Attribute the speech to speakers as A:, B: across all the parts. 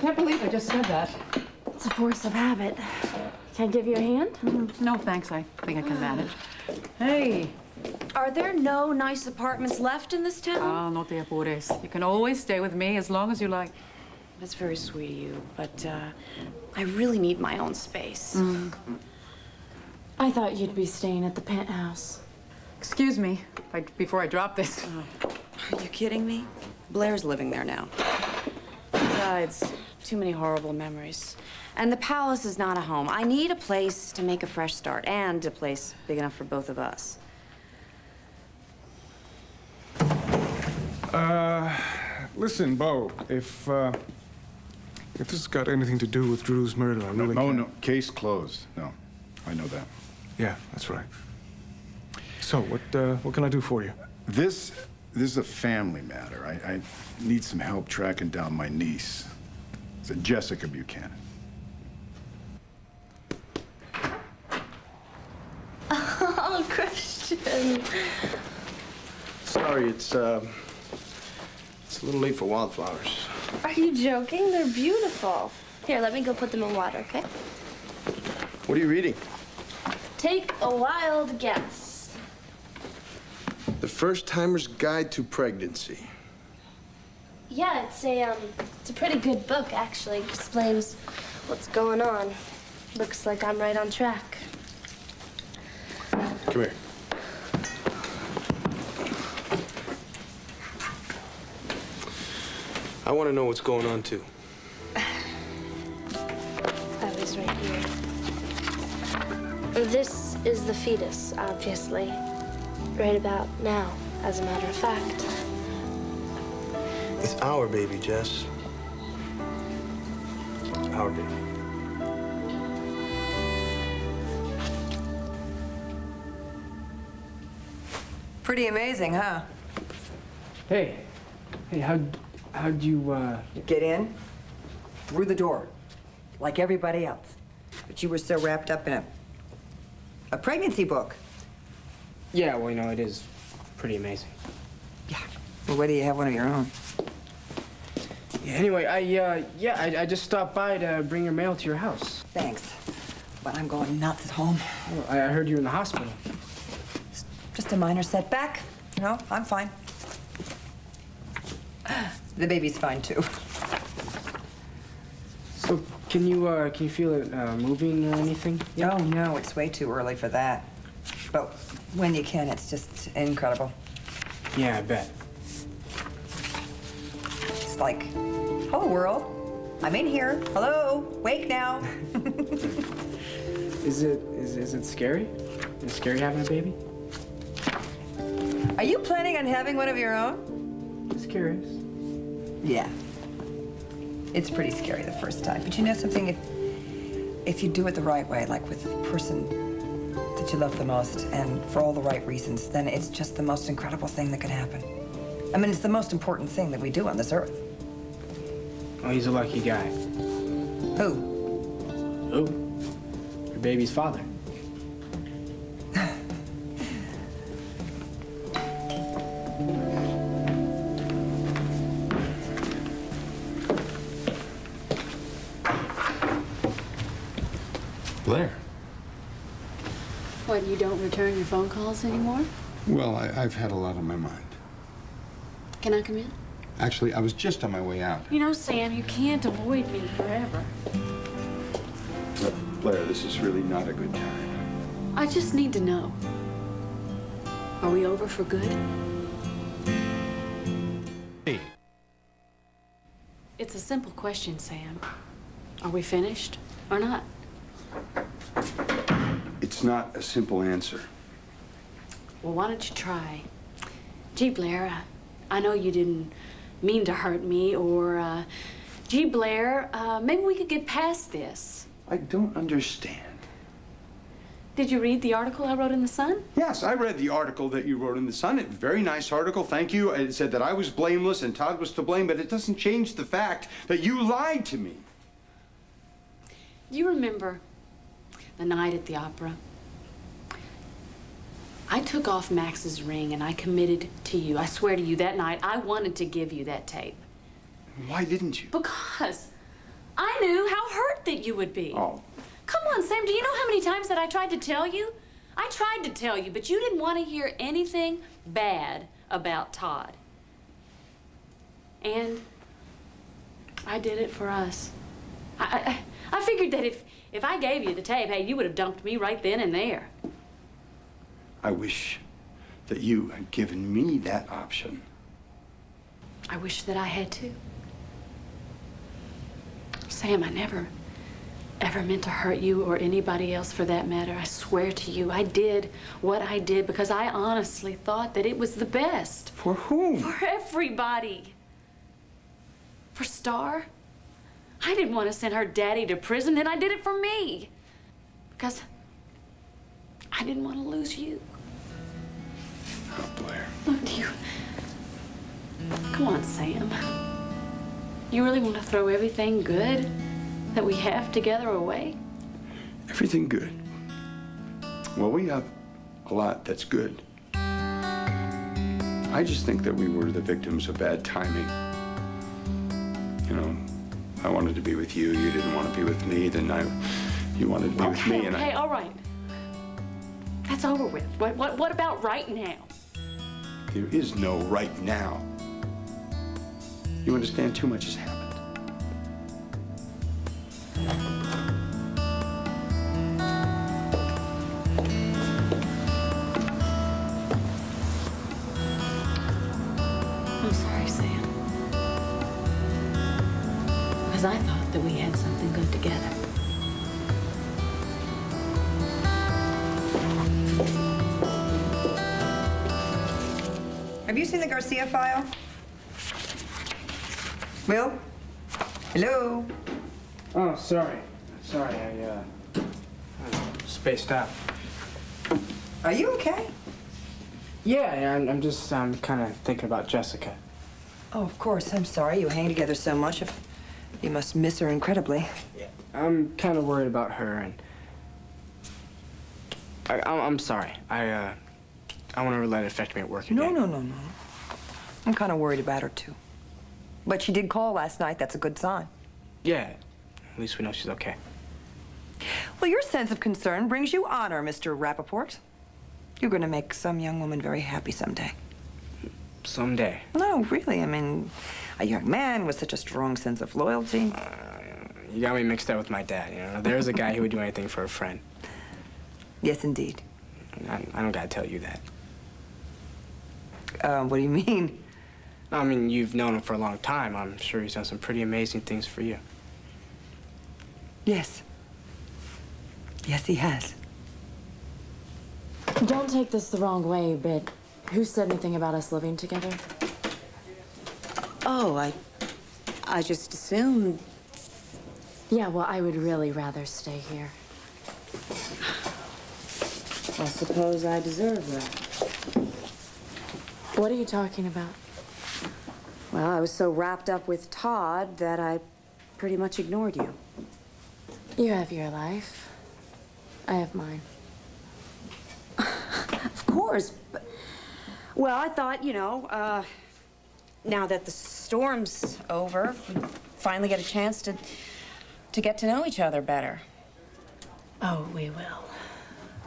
A: can't believe I just said that.
B: It's a force of habit. Can I give you a hand?
A: No, thanks. I think I can manage. Hey.
B: Are there no nice apartments left in this town?
A: Ah, no te apures. You can always stay with me as long as you like.
B: That's very sweet of you, but I really need my own space. I thought you'd be staying at the penthouse.
A: Excuse me, before I drop this.
B: Are you kidding me? Blair's living there now. Besides, too many horrible memories. And the palace is not a home. I need a place to make a fresh start, and a place big enough for both of us.
C: Listen, Bo, if this has got anything to do with Drew's murder, I really can't.
D: No, case closed. No, I know that.
C: Yeah, that's right. So, what can I do for you?
D: This is a family matter. I need some help tracking down my niece. It's Jessica Buchanan.
E: Oh, Christian.
F: Sorry, it's a little late for wildflowers.
E: Are you joking? They're beautiful. Here, let me go put them in water, okay?
F: What are you reading?
E: Take a wild guess.
F: The First Timer's Guide to Pregnancy.
E: Yeah, it's a pretty good book, actually. It explains what's going on. Looks like I'm right on track.
F: Come here. I want to know what's going on, too.
E: I was right here. This is the fetus, obviously. Right about now, as a matter of fact.
F: It's our baby, Jess. Our baby.
G: Pretty amazing, huh?
H: Hey, how'd you,
G: Get in, through the door, like everybody else. But you were so wrapped up in a pregnancy book.
H: Yeah, well, you know, it is pretty amazing.
G: Yeah. Well, why do you have one of your own?
H: Yeah, anyway, I just stopped by to bring your mail to your house.
G: Thanks. But I'm going nuts at home.
H: Oh, I heard you were in the hospital.
G: Just a minor setback. No, I'm fine. The baby's fine, too.
H: So, can you feel it moving or anything?
G: Oh, no, it's way too early for that. But when you can, it's just incredible.
H: Yeah, I bet.
G: It's like, hello, world. I'm in here. Hello, wake now.
H: Is it scary? Is it scary having a baby?
G: Are you planning on having one of your own?
H: Just curious.
G: Yeah. It's pretty scary the first time. But you know something? If you do it the right way, like with the person that you love the most and for all the right reasons, then it's just the most incredible thing that can happen. I mean, it's the most important thing that we do on this earth.
H: Oh, he's a lucky guy.
G: Who?
H: Who? Your baby's father.
D: Blair.
I: What, you don't return your phone calls anymore?
D: Well, I've had a lot on my mind.
I: Can I come in?
D: Actually, I was just on my way out.
I: You know, Sam, you can't avoid me forever.
D: Blair, this is really not a good time.
I: I just need to know. Are we over for good?
D: Hey.
I: It's a simple question, Sam. Are we finished or not?
D: It's not a simple answer.
I: Well, why don't you try? Gee, Blair, I know you didn't mean to hurt me, or, gee, Blair, maybe we could get past this.
D: I don't understand.
I: Did you read the article I wrote in The Sun?
D: Yes, I read the article that you wrote in The Sun. A very nice article, thank you. It said that I was blameless and Todd was to blame, but it doesn't change the fact that you lied to me.
I: You remember the night at the opera? I took off Max's ring and I committed to you. I swear to you, that night I wanted to give you that tape.
D: Why didn't you?
I: Because I knew how hurt that you would be.
D: Oh.
I: Come on, Sam, do you know how many times that I tried to tell you? I tried to tell you, but you didn't want to hear anything bad about Todd. And I did it for us. I figured that if I gave you the tape, hey, you would have dumped me right then and there.
D: I wish that you had given me that option.
I: I wish that I had too. Sam, I never, ever meant to hurt you or anybody else for that matter. I swear to you, I did what I did because I honestly thought that it was the best.
D: For whom?
I: For everybody. For Star. I didn't want to send her daddy to prison, and I did it for me. Because I didn't want to lose you.
D: Oh, Blair.
I: Look, you... Come on, Sam. You really want to throw everything good that we have together away?
D: Everything good. Well, we have a lot that's good. I just think that we were the victims of bad timing. You know, I wanted to be with you, you didn't want to be with me, then you wanted to be with me, and
I: Okay, all right. That's over with. What about right now?
D: There is no right now. You understand, too much has happened.
I: I'm sorry, Sam. Because I thought that we had something good together.
G: Have you seen the Garcia file? Will? Hello?
H: Oh, sorry. Sorry, I spaced out.
G: Are you okay?
H: Yeah, I'm just kind of thinking about Jessica.
G: Oh, of course. I'm sorry you hang together so much. You must miss her incredibly.
H: Yeah. I'm kind of worried about her, and I'm sorry. I won't ever let it affect me at work again.
G: No. I'm kind of worried about her, too. But she did call last night. That's a good sign.
H: Yeah, at least we know she's okay.
G: Well, your sense of concern brings you honor, Mr. Rappaport. You're going to make some young woman very happy someday.
H: Someday.
G: No, really. I mean, a young man with such a strong sense of loyalty.
H: You got me mixed up with my dad, you know? There's a guy who would do anything for a friend.
G: Yes, indeed.
H: I don't gotta tell you that.
G: What do you mean?
H: I mean, you've known him for a long time. I'm sure he's done some pretty amazing things for you.
G: Yes. Yes, he has.
J: Don't take this the wrong way, but who said anything about us living together?
B: Oh, I just assumed.
J: Yeah, well, I would really rather stay here.
B: I suppose I deserve that.
J: What are you talking about?
B: Well, I was so wrapped up with Todd that I pretty much ignored you.
J: You have your life. I have mine.
B: Of course. But, well, I thought, you know, now that the storm's over, we'd finally get a chance to get to know each other better.
J: Oh, we will.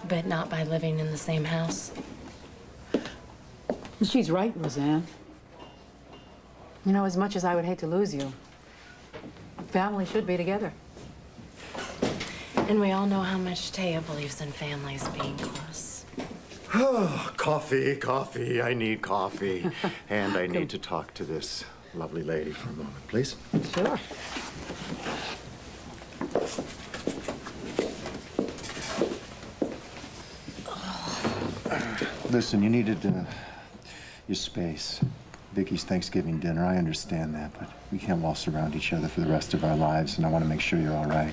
J: But not by living in the same house.
A: She's right, Roseanne. You know, as much as I would hate to lose you, family should be together.
J: And we all know how much Taya believes in families being close.
K: Oh, coffee, coffee. I need coffee. And I need to talk to this lovely lady for a moment, please.
A: Sure.
K: Listen, you needed your space. Vicky's Thanksgiving dinner, I understand that, but we can't waltz around each other for the rest of our lives, and I want to make sure you're all right.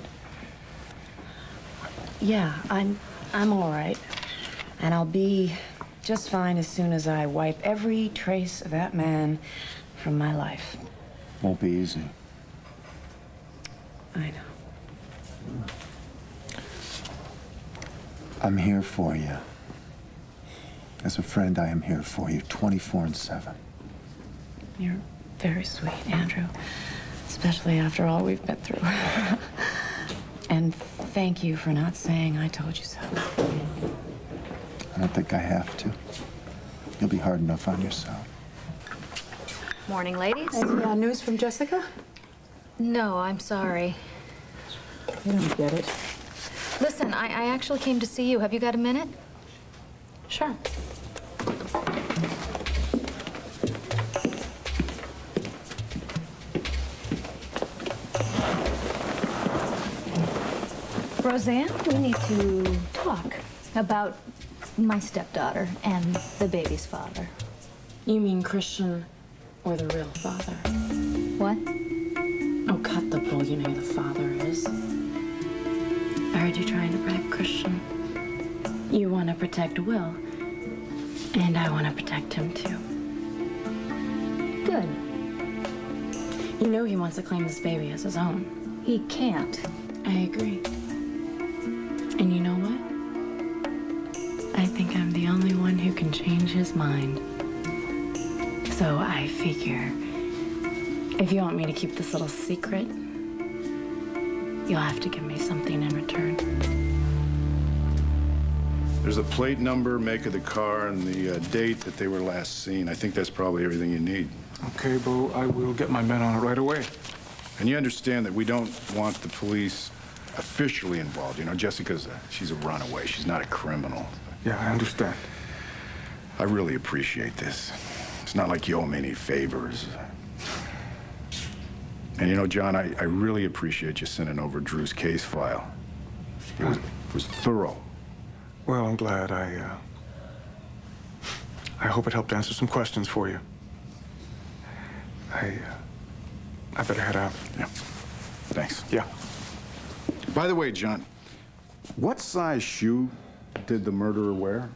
B: Yeah, I'm all right. And I'll be just fine as soon as I wipe every trace of that man from my life.
K: Won't be easy.
B: I know.
K: I'm here for you. As a friend, I am here for you 24/7.
J: You're very sweet, Andrew.
B: Especially after all we've been through. And thank you for not saying I told you so.
K: I don't think I have to. You'll be hard enough on yourself.
L: Morning, ladies.
A: Any news from Jessica?
L: No, I'm sorry.
A: You don't get it.
L: Listen, I actually came to see you. Have you got a minute?
B: Sure.
L: Roseanne, we need to talk about my stepdaughter and the baby's father.
B: You mean Christian or the real father?
L: What?
B: Oh, cut the bull. You know who the father is. I heard you trying to bribe Christian. You want to protect Will, and I want to protect him too.
L: Good.
B: You know he wants to claim this baby as his own.
L: He can't.
B: I agree. And you know what? I think I'm the only one who can change his mind. So I figure if you want me to keep this little secret, you'll have to give me something in return.
M: There's a plate number, make of the car, and the date that they were last seen. I think that's probably everything you need.
C: Okay, Bo, I will get my men on it right away.
M: And you understand that we don't want the police officially involved. You know, she's a runaway. She's not a criminal.
C: Yeah, I understand.
M: I really appreciate this. It's not like you owe me any favors. And you know, John, I really appreciate you sending over Drew's case file. It was thorough.
C: Well, I'm glad. I hope it helped answer some questions for you. I better head out.
M: Yeah. Thanks.
C: Yeah.
M: By the way, John, what size shoe did the murderer wear?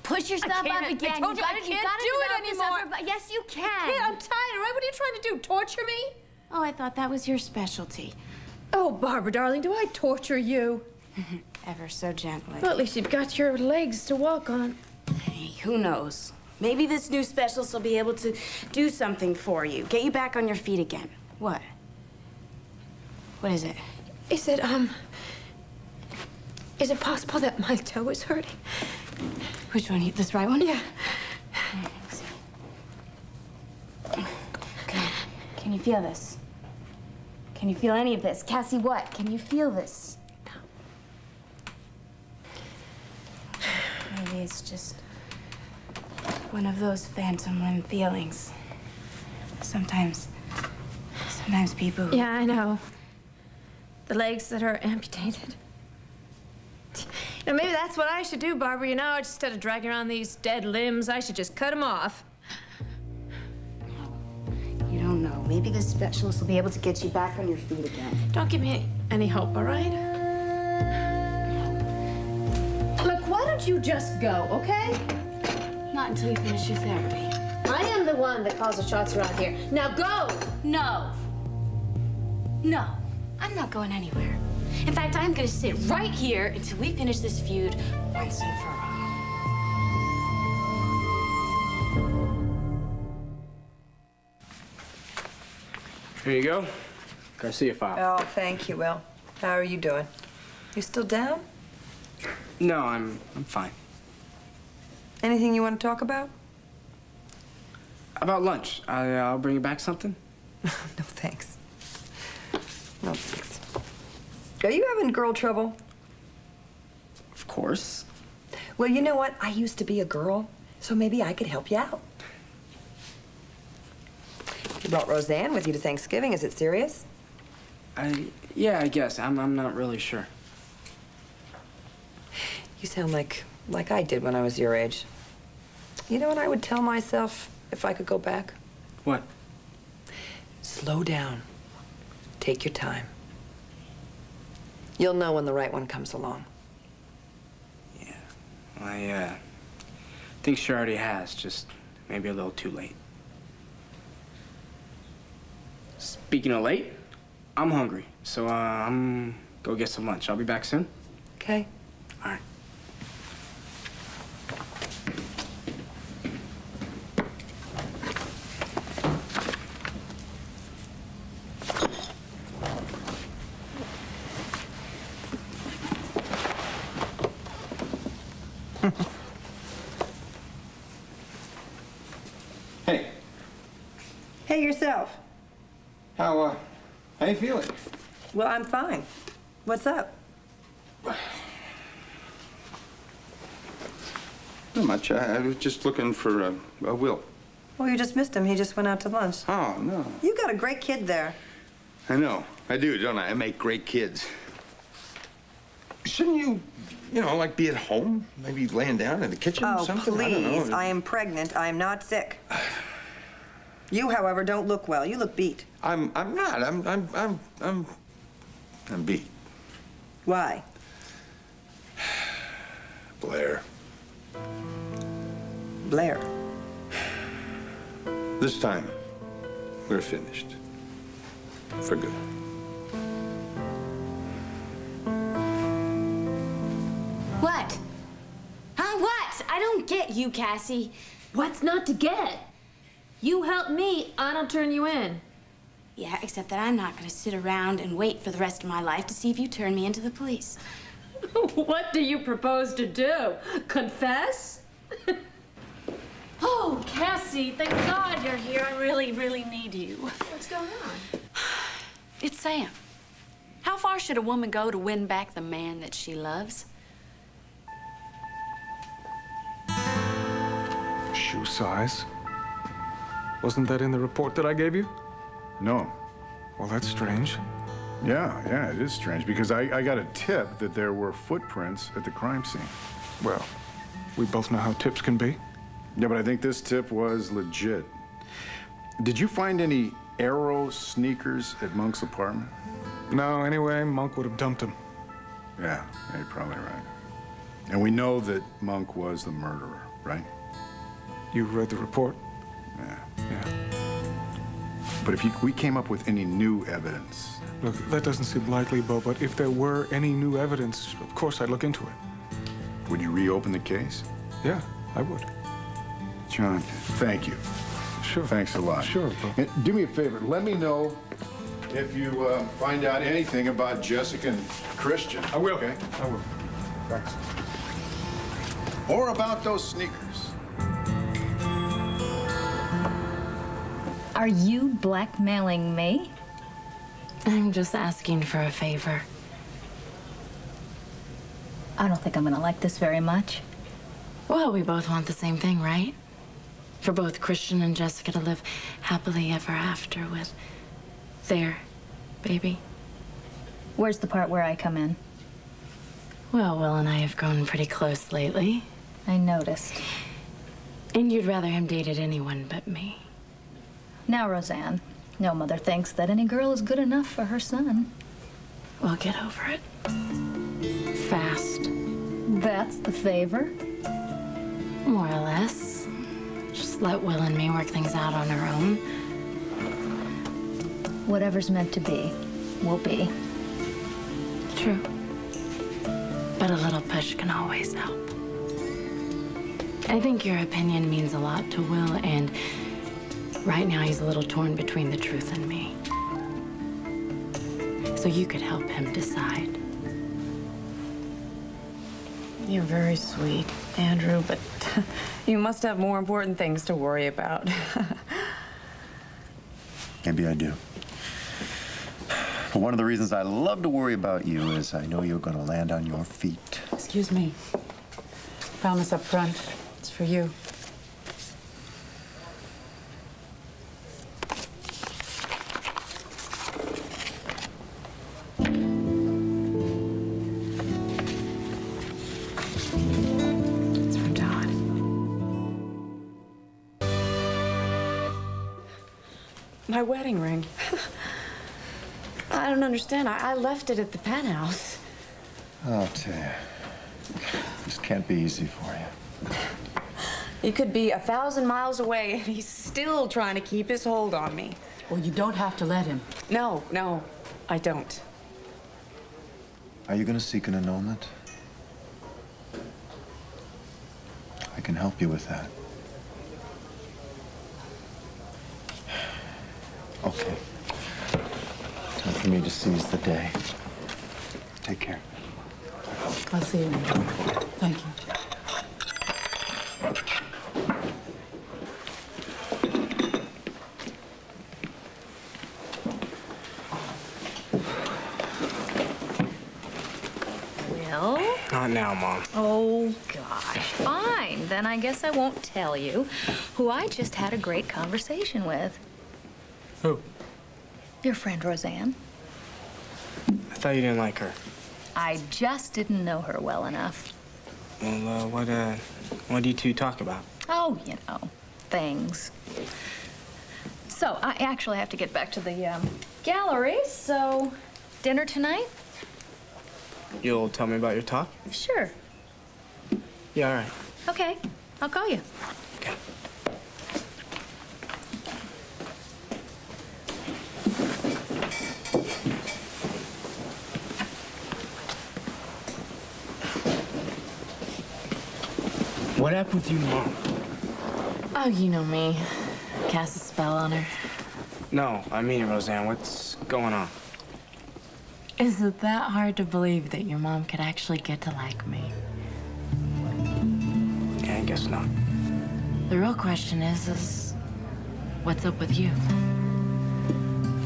E: Push yourself up again.
L: I told you I can't do it anymore.
E: Yes, you can.
L: I'm tired, all right? What are you trying to do, torture me?
B: Oh, I thought that was your specialty.
L: Oh, Barbara, darling, do I torture you?
B: Ever so gently.
L: Well, at least you've got your legs to walk on.
B: Hey, who knows? Maybe this new specialist will be able to do something for you. Get you back on your feet again. What? What is it?
L: Is it possible that my toe is hurting?
B: Which one? This right one?
L: Yeah.
B: Can you feel this? Can you feel any of this? Cassie, what? Can you feel this?
L: No.
B: Maybe it's just one of those phantom limb feelings. Sometimes people...
L: Yeah, I know. The legs that are amputated. Now, maybe that's what I should do, Barbara. You know, instead of dragging around these dead limbs, I should just cut them off.
B: You don't know. Maybe this specialist will be able to get you back on your feet again.
L: Don't give me any hope, all right? Look, why don't you just go, okay?
B: Not until you finish your therapy.
L: I am the one that calls the shots around here. Now go!
B: No. No. I'm not going anywhere. In fact, I'm gonna sit right here until we finish this feud once and for all.
H: Here you go. Garcia file.
G: Oh, thank you, Will. How are you doing? You still down?
H: No, I'm fine.
G: Anything you want to talk about?
H: About lunch. I'll bring you back something.
G: No, thanks. No, thanks. Are you having girl trouble?
H: Of course.
G: Well, you know what? I used to be a girl, so maybe I could help you out. You brought Roseanne with you to Thanksgiving. Is it serious?
H: Yeah, I guess. I'm not really sure.
G: You sound like I did when I was your age. You know what I would tell myself if I could go back?
H: What?
G: Slow down. Take your time. You'll know when the right one comes along.
H: Yeah. I think she already has, just maybe a little too late. Speaking of late, I'm hungry, so I'm go get some lunch. I'll be back soon.
G: Okay.
H: All right.
D: Hey,
G: Hey, yourself.
D: how you feeling?
G: Well, I'm fine. What's up?
D: Not much. I was just looking for a Will.
G: Well, you just missed him. He just went out to lunch.
D: Oh, no.
G: You got a great kid there.
D: I know. I do, don't I? I make great kids. Shouldn't you, like be at home? Maybe laying down in the kitchen or
G: Oh,
D: something? I don't
G: please.
D: know.
G: I am pregnant. I am not sick. You, however, don't look well. You look beat.
D: I'm not. I'm beat.
G: Why?
D: Blair.
G: Blair.
D: This time, we're finished. For good.
I: What? Huh? What? I don't get you, Cassie.
L: What's not to get? You help me, I don't turn you in.
I: Yeah, except that I'm not gonna sit around and wait for the rest of my life to see if you turn me into the police.
L: What do you propose to do? Confess? Oh, Cassie, thank God you're here. I really, really need you. What's going on?
I: It's Sam. How far should a woman go to win back the man that she loves?
C: Shoe size. Wasn't that in the report that I gave you?
M: No.
C: Well, that's strange.
M: Yeah, it is strange because I got a tip that there were footprints at the crime scene.
C: Well, we both know how tips can be.
M: Yeah, but I think this tip was legit. Did you find any Arrow sneakers at Monk's apartment?
C: No, anyway, Monk would have dumped him.
M: Yeah, you're probably right. And we know that Monk was the murderer, right?
C: You read the report?
M: Yeah. But if we came up with any new evidence...
C: Look, that doesn't seem likely, Bo, but if there were any new evidence, of course I'd look into it.
M: Would you reopen the case?
C: Yeah, I would.
M: John, thank you.
C: Sure.
M: Thanks a lot.
C: Sure, Bo.
M: And do me a favor, let me know if you find out anything about Jessica and Christian.
C: I will.
M: Okay?
C: I will. Thanks.
M: Or about those sneakers.
N: Are you blackmailing me?
J: I'm just asking for a favor.
N: I don't think I'm gonna like this very much.
J: Well, we both want the same thing, right? For both Christian and Jessica to live happily ever after with their baby.
N: Where's the part where I come in?
J: Well, Will and I have grown pretty close lately.
N: I noticed.
J: And you'd rather him dated anyone but me.
N: Now, Roseanne, no mother thinks that any girl is good enough for her son.
J: Well, get over it. Fast.
N: That's the favor?
J: More or less. Just let Will and me work things out on our own.
N: Whatever's meant to be, will be.
J: True. But a little push can always help. I think your opinion means a lot to Will, and right now he's a little torn between the truth and me. So you could help him decide.
O: You're very sweet, Andrew, but you must have more important things to worry about.
K: Maybe I do. But one of the reasons I love to worry about you is I know you're going to land on your feet.
A: Excuse me. Promise up front. It's for you.
O: It's from Todd. My wedding ring. I don't understand. I left it at the penthouse.
K: I'll tell you. This can't be easy for you.
O: He could be 1,000 miles away, and he's still trying to keep his hold on me.
A: Well, you don't have to let him.
O: No, I don't.
K: Are you going to seek an annulment? I can help you with that. Okay. Time for me to seize the day. Take care.
A: I'll see you later. Thank you.
H: Not now, Mom.
N: Oh, gosh. Fine. Then I guess I won't tell you who I just had a great conversation with.
H: Who?
N: Your friend Roseanne.
H: I thought you didn't like her.
N: I just didn't know her well enough.
H: Well, what do you two talk about?
N: Oh, you know, things. So, I actually have to get back to the gallery, so dinner tonight?
H: You'll tell me about your talk?
N: Sure.
H: Yeah, all right.
N: Okay, I'll call you.
H: Okay. What happened with you and Mom?
J: Oh, you know me. Cast a spell on her.
H: No, I mean it, Roseanne. What's going on?
J: Is it that hard to believe that your mom could actually get to like me?
H: Yeah, I guess not.
J: The real question is what's up with you?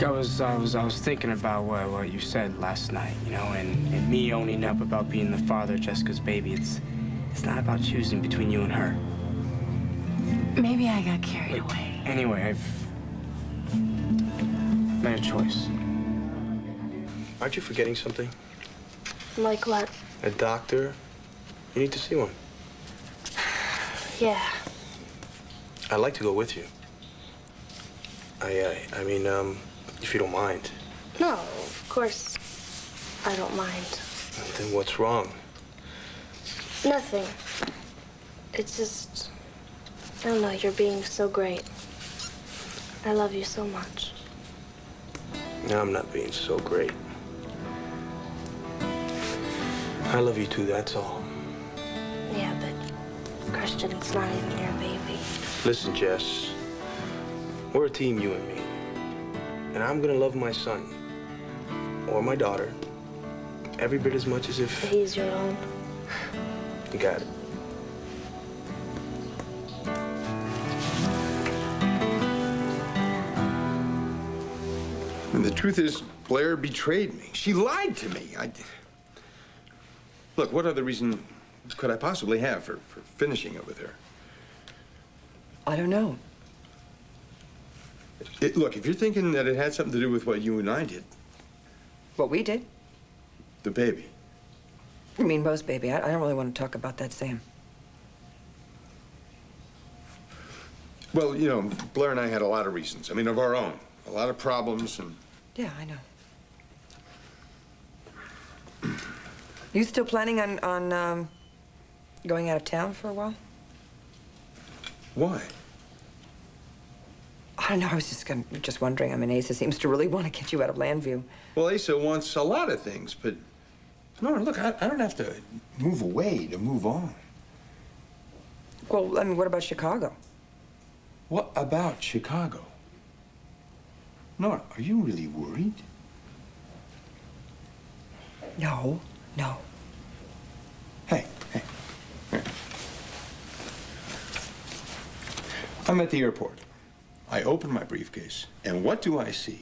H: I was thinking about what you said last night, you know, and me owning up about being the father of Jessica's baby. It's not about choosing between you and her.
J: Maybe I got carried away.
H: Anyway, I've made a choice.
F: Aren't you forgetting something?
E: Like what?
F: A doctor? You need to see one.
E: Yeah.
F: I'd like to go with you. I mean, if you don't mind.
E: No, of course I don't mind.
F: Then what's wrong?
E: Nothing. It's just, I don't know, you're being so great. I love you so much.
F: No, I'm not being so great. I love you too, that's all.
E: Yeah, but Christian's not even your baby.
F: Listen, Jess. We're a team, you and me. And I'm gonna love my son, or my daughter, every bit as much as if...
E: He's your own.
F: You got it.
D: And the truth is, Blair betrayed me. She lied to me. Look, what other reason could I possibly have for finishing it with her?
G: I don't know.
D: Look, if you're thinking that it had something to do with what you and I did.
G: What we did?
D: The baby.
G: I mean, Mo's baby. I don't really want to talk about that, Sam.
D: Well, you know, Blair and I had a lot of reasons. I mean, of our own. A lot of problems and...
G: Yeah, I know. You still planning on going out of town for a while?
D: Why?
G: I don't know. I was just wondering. I mean, Asa seems to really want to get you out of Landview.
D: Well, Asa wants a lot of things, but... No, look, I don't have to move away to move on.
G: Well, I mean, what about Chicago?
D: What about Chicago? Nora, are you really worried?
G: No, no.
D: Hey. Here. I'm at the airport. I open my briefcase, and what do I see?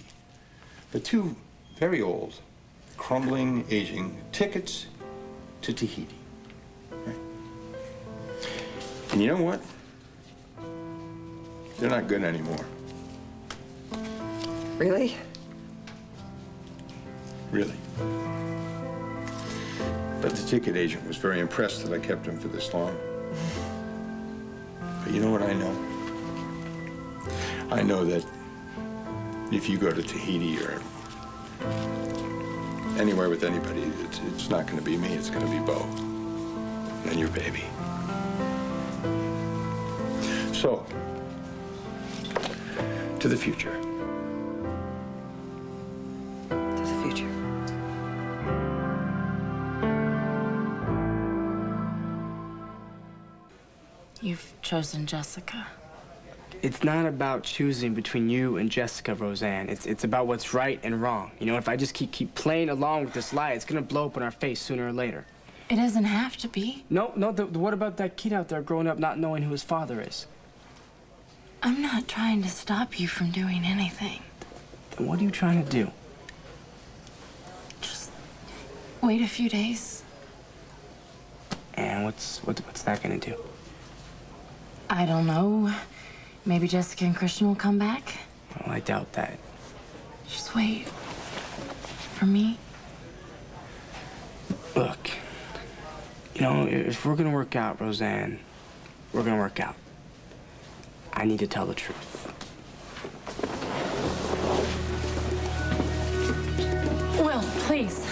D: But two very old, crumbling, aging tickets to Tahiti. Right? And you know what? They're not good anymore.
G: Really?
D: Really. But the ticket agent was very impressed that I kept them for this long. But you know what I know? I know that if you go to Tahiti or anywhere with anybody, it's not going to be me, it's going to be Bo and your baby. So, to the future.
G: To the future.
J: You've chosen Jessica.
H: It's not about choosing between you and Jessica, Roseanne. It's about what's right and wrong. You know, if I just keep playing along with this lie, it's gonna blow up in our face sooner or later.
J: It doesn't have to be.
H: No, what about that kid out there growing up not knowing who his father is?
J: I'm not trying to stop you from doing anything.
H: Then what are you trying to do?
J: Just wait a few days.
H: And what's that gonna do?
J: I don't know. Maybe Jessica and Christian will come back.
H: Well, I doubt that.
J: Just wait. For me?
H: Look, you know, if we're gonna work out, Roseanne, we're gonna work out. I need to tell the truth.
J: Will, please.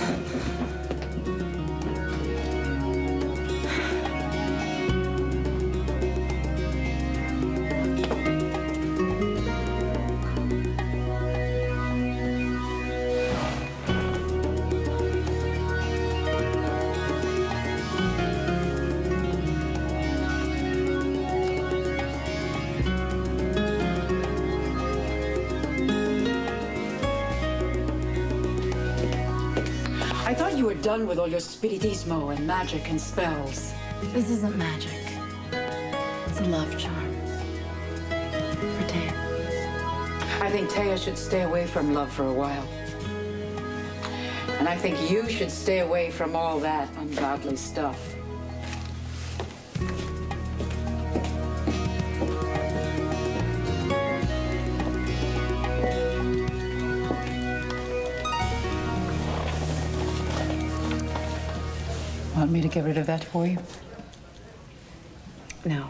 A: I thought you were done with all your spiritismo and magic and spells.
J: This isn't magic. It's a love charm. For Taya.
A: I think Taya should stay away from love for a while. And I think you should stay away from all that ungodly stuff. Want me to get rid of that for you?
B: No,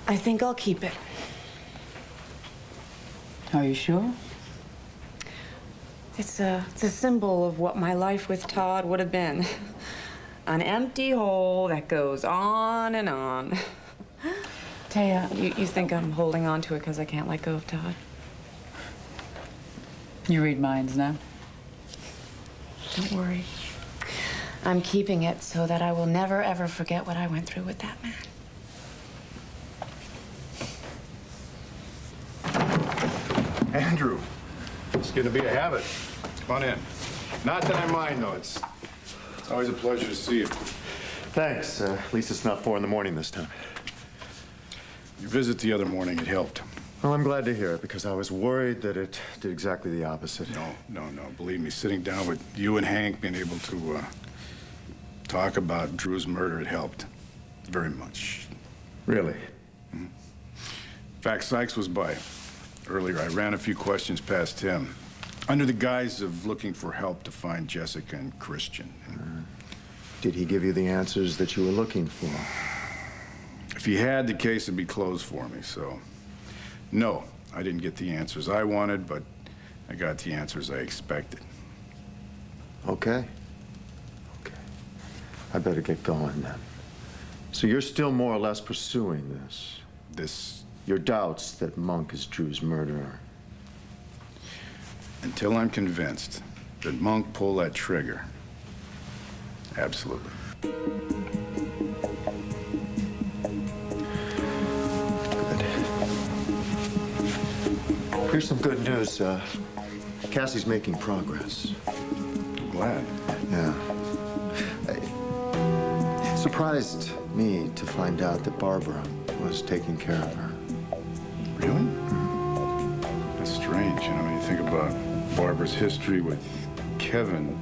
B: I think I'll keep it.
A: Are you sure?
B: It's a symbol of what my life with Todd would have been. An empty hole that goes on and on.
A: Taya,
B: you think I'm holding on to it because I can't let go of Todd?
A: You read minds now.
B: Don't worry. I'm keeping it so that I will never, ever forget what I went through with that man.
M: Andrew, it's gonna be a habit. Come on in. Not that I mind, though. It's always a pleasure to see you.
K: Thanks. At least it's not 4 in the morning this time.
M: Your visit the other morning, it helped.
K: Well, I'm glad to hear it, because I was worried that it did exactly the opposite.
M: No. Believe me, sitting down with you and Hank, being able to talk about Drew's murder, it helped very much.
K: Really?
M: Mm-hmm. In fact, Sykes was by earlier. I ran a few questions past him under the guise of looking for help to find Jessica and Christian.
K: Did he give you the answers that you were looking for?
M: If he had, the case would be closed for me, so... No, I didn't get the answers I wanted, but I got the answers I expected.
K: Okay. I better get going then. So you're still more or less pursuing this? Your doubts that Monk is Drew's murderer?
M: Until I'm convinced that Monk pulled that trigger. Absolutely.
K: Here's some good news. Cassie's making progress.
M: I'm glad.
K: Yeah. It surprised me to find out that Barbara was taking care of her.
M: Really? That's strange, you know, when you think about Barbara's history with Kevin.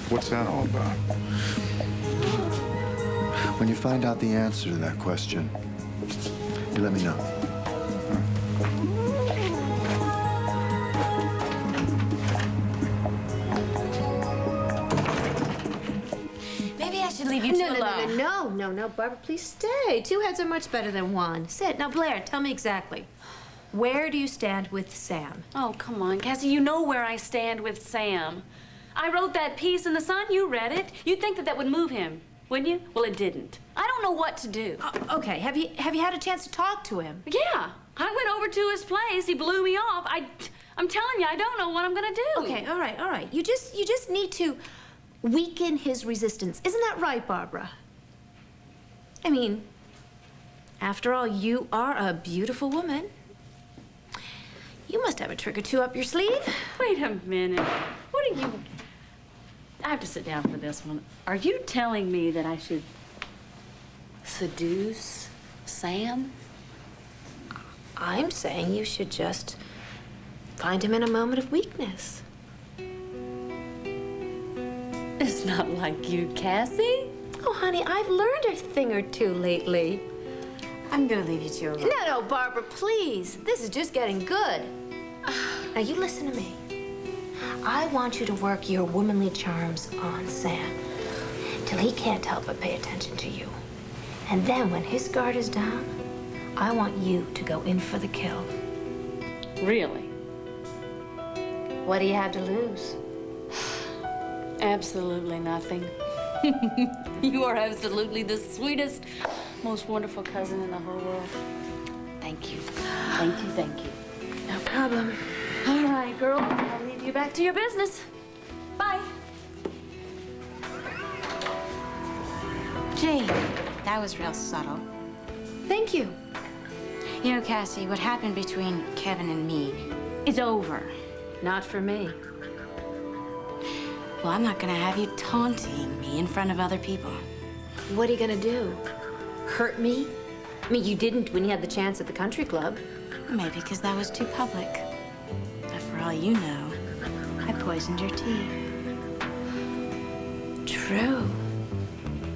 M: What's that all about?
K: When you find out the answer to that question, you let me know.
L: Leave you two alone. No, Barbara, please stay. 2 heads are much better than 1. Sit. Now, Blair, tell me exactly. Where do you stand with Sam?
I: Oh, come on, Cassie, you know where I stand with Sam. I wrote that piece in the Sun, you read it. You'd think that that would move him, wouldn't you? Well, it didn't. I don't know what to do.
L: Okay, have you had a chance to talk to him?
I: Yeah, I went over to his place. He blew me off. I'm telling you, I don't know what I'm gonna do.
L: Okay, all right. You just need to weaken his resistance. Isn't that right, Barbara? I mean, after all, you are a beautiful woman. You must have a trick or 2 up your sleeve.
I: Wait a minute. What are you... I have to sit down for this one. Are you telling me that I should seduce Sam?
L: I'm saying you should just find him in a moment of weakness.
I: Is That's not like you, Cassie.
L: Oh, honey, I've learned a thing or two lately.
B: I'm gonna leave you two alone.
L: No, Barbara, please. This is just getting good. Now, you listen to me. I want you to work your womanly charms on Sam till he can't help but pay attention to you. And then when his guard is down, I want you to go in for the kill.
I: Really?
L: What do you have to lose?
I: Absolutely nothing. You are absolutely the sweetest, most wonderful cousin in the whole world. Thank you. Thank you, thank you.
L: No problem.
I: All right, girl. I'll leave you back to your business. Bye.
B: Gee, that was real subtle.
L: Thank you.
B: You know, Cassie, what happened between Kevin and me is over.
L: Not for me.
B: Well, I'm not gonna have you taunting me in front of other people.
L: What are you gonna do? Hurt me? I mean, you didn't when you had the chance at the country club.
B: Maybe because that was too public. But for all you know, I poisoned your tea.
L: True.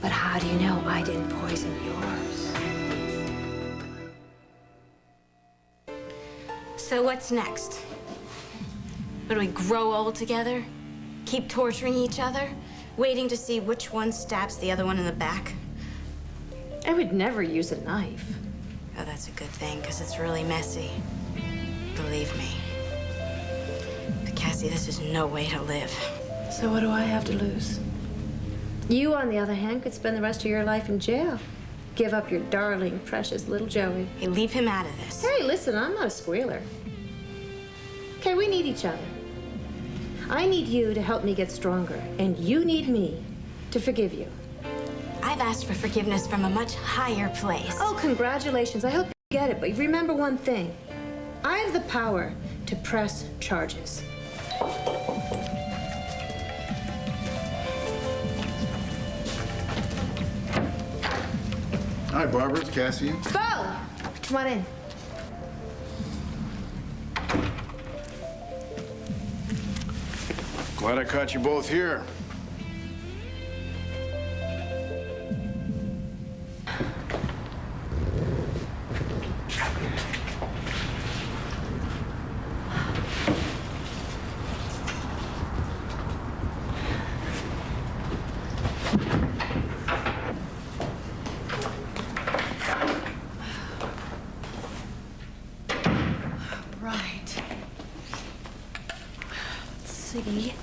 L: But how do you know I didn't poison yours?
B: So what's next? What, do we grow old together? Keep torturing each other? Waiting to see which one stabs the other one in the back?
L: I would never use a knife.
B: Oh, that's a good thing, because it's really messy. Believe me. But Cassie, this is no way to live.
L: So what do I have to lose? You, on the other hand, could spend the rest of your life in jail. Give up your darling, precious little Joey.
B: Hey, leave him out of this.
L: Hey, listen, I'm not a squealer. Okay, we need each other. I need you to help me get stronger, and you need me to forgive you.
B: I've asked for forgiveness from a much higher place.
L: Oh, congratulations. I hope you get it, but remember one thing. I have the power to press charges.
M: Hi, Barbara. It's Cassie.
L: Bo! Come on in.
M: Glad I caught you both here.
L: Right. Let's see.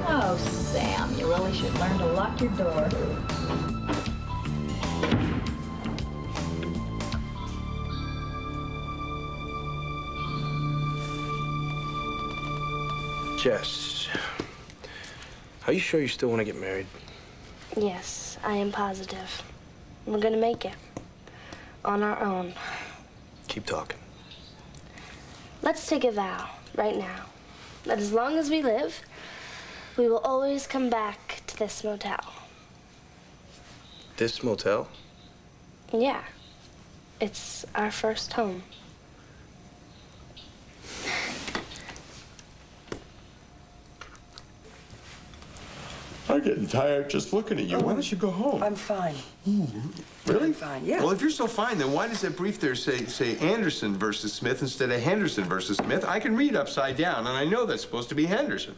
N: Oh, Sam, you really should learn to lock your door.
F: Jess, are you sure you still want to get married?
E: Yes, I am positive. We're gonna make it. On our own.
F: Keep talking.
E: Let's take a vow right now that as long as we live, we will always come back to this motel.
F: This motel?
E: Yeah. It's our first home.
D: I'm getting tired just looking at you. Why don't you go home?
G: I'm fine.
D: Really?
G: I'm fine, yeah.
D: Well, if you're so fine, then why does that brief there say Anderson versus Smith instead of Henderson versus Smith? I can read upside down, and I know that's supposed to be Henderson.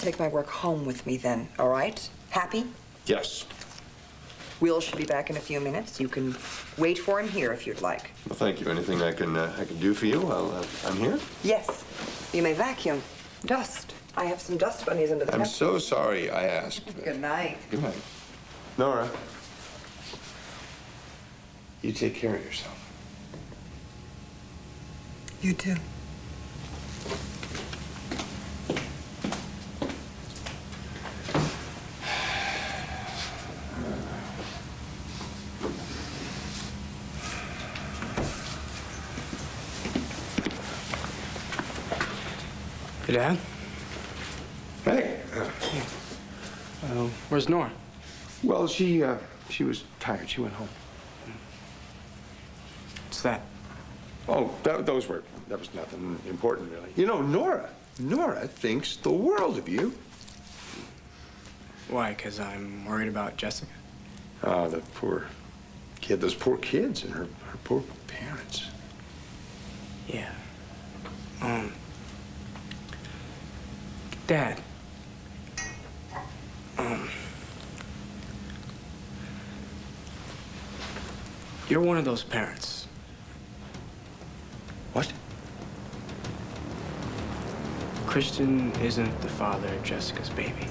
G: Take my work home with me then, all right? Happy?
D: Yes.
G: Will should be back in a few minutes. You can wait for him here if you'd like.
D: Well, thank you. Anything I can do for you? I'm here.
G: Yes. You may vacuum. Dust. I have some dust bunnies under the
D: I'm
G: couch.
D: so sorry I asked.
G: Good night.
D: Good night. Nora. You take care of yourself.
G: You too.
H: Hey, Dad?
D: Hey.
H: Where's Nora?
D: Well, she was tired. She went home.
H: What's that?
D: Oh, that was nothing important, really. You know, Nora thinks the world of you.
H: Why? Because I'm worried about Jessica?
D: Oh, the poor kid, those poor kids and her poor parents.
H: Yeah. Dad. You're one of those parents.
D: What?
H: Christian isn't the father of Jessica's baby.